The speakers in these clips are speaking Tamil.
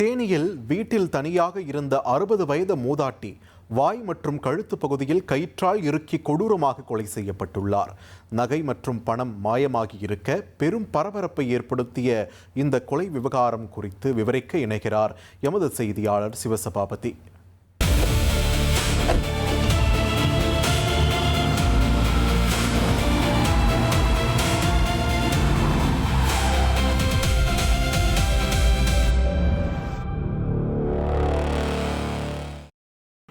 தேனியில் வீட்டில் தனியாக இருந்த 60 வயது மூதாட்டி வாய் மற்றும் கழுத்து பகுதியில் கயிற்றால் இறுக்கி கொடூரமாக கொலை செய்யப்பட்டுள்ளார். நகை மற்றும் பணம் மாயமாகி இருக்க பெரும் பரபரப்பை ஏற்படுத்திய இந்த கொலை விவகாரம் குறித்து விவரிக்க இணைகிறார் எமது செய்தியாளர் சிவசபாபதி.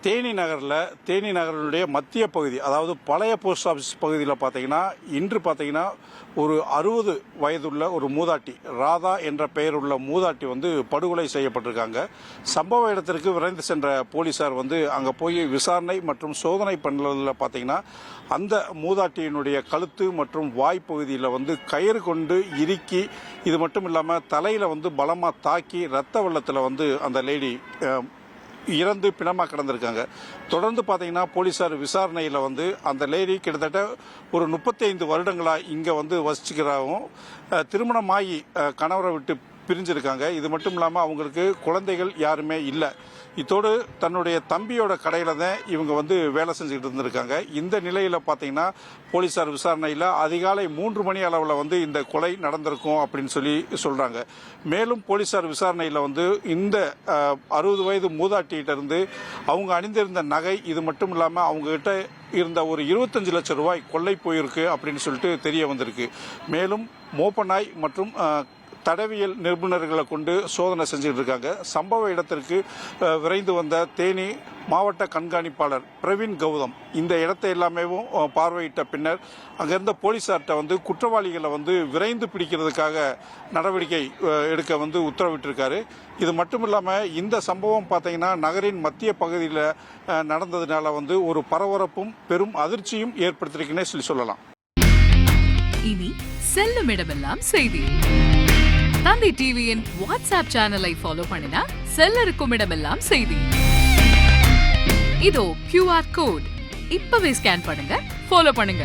தேனி நகரினுடைய மத்திய பகுதி, அதாவது பழைய போஸ்ட் ஆஃபீஸ் பகுதியில் பார்த்தீங்கன்னா இன்று பார்த்தீங்கன்னா ஒரு 60 வயதுள்ள ஒரு மூதாட்டி, ராதா என்ற பெயர் உள்ள மூதாட்டி படுகொலை செய்யப்பட்டிருக்காங்க. சம்பவ இடத்திற்கு விரைந்து சென்ற போலீசார் அங்கே போய் விசாரணை மற்றும் சோதனை பண்ணதில் பார்த்தீங்கன்னா அந்த மூதாட்டியினுடைய கழுத்து மற்றும் வாய் பகுதியில் கயிறு கொண்டு இறுக்கி, இது மட்டும் இல்லாமல் தலையில் பலமாக தாக்கி ரத்த வெள்ளத்தில் அந்த லேடி இறந்து பிணமாக கிடந்திருக்காங்க. தொடர்ந்து பார்த்தீங்கன்னா போலீசார் விசாரணையில் அந்த லேடி கிட்டத்தட்ட ஒரு 35 வருடங்களாக இங்கே வசிச்சுக்கிறாகவும், திருமணமாகி கணவரை விட்டு பிரிஞ்சிருக்காங்க. இது மட்டும் இல்லாமல் அவங்களுக்கு குழந்தைகள் யாருமே இல்லை. இதோடு தன்னுடைய தம்பியோட கடையில் தான் இவங்க வேலை செஞ்சுக்கிட்டு இருந்திருக்காங்க. இந்த நிலையில் பார்த்தீங்கன்னா போலீசார் விசாரணையில் அதிகாலை 3 மணி அளவில் இந்த கொலை நடந்திருக்கும் அப்படின்னு சொல்லி சொல்கிறாங்க. மேலும் போலீசார் விசாரணையில் இந்த 60 வயது மூதாட்டிகிட்ட இருந்து அவங்க அணிந்திருந்த நகை, இது மட்டும் இல்லாமல் அவங்ககிட்ட இருந்த ஒரு 25 லட்சம் ரூபாய் கொள்ளை போயிருக்கு அப்படின்னு சொல்லிட்டு தெரிய வந்திருக்கு. மேலும் மோப்பநாய் மற்றும் தடவியல் நிபுணர்களை கொண்டு சோதனை செஞ்சுட்டு இருக்காங்க. சம்பவ இடத்திற்கு விரைந்து வந்த தேனி மாவட்ட கண்காணிப்பாளர் பிரவீன் கௌதம் இந்த இடத்தை எல்லாமே பார்வையிட்ட பின்னர் அங்கிருந்த போலீசார்கிட்ட குற்றவாளிகளை விரைந்து பிடிக்கிறதுக்காக நடவடிக்கை எடுக்க உத்தரவிட்டிருக்காரு. இது மட்டும் இல்லாமல் இந்த சம்பவம் பார்த்தீங்கன்னா நகரின் மத்திய பகுதியில் நடந்ததுனால ஒரு பரபரப்பும் பெரும் அதிர்ச்சியும் ஏற்படுத்திருக்குன்னே சொல்லலாம். இனி செல்லும் இடமெல்லாம் செய்தி. தந்தி டிவியின் வாட்ஸ்அப் சேனலை ஃபாலோ பண்ணினா செல்ல இருக்கும் இடமெல்லாம் செய்தி. இதோ QR கோட், இப்பவே ஸ்கேன் பண்ணுங்க, ஃபாலோ பண்ணுங்க.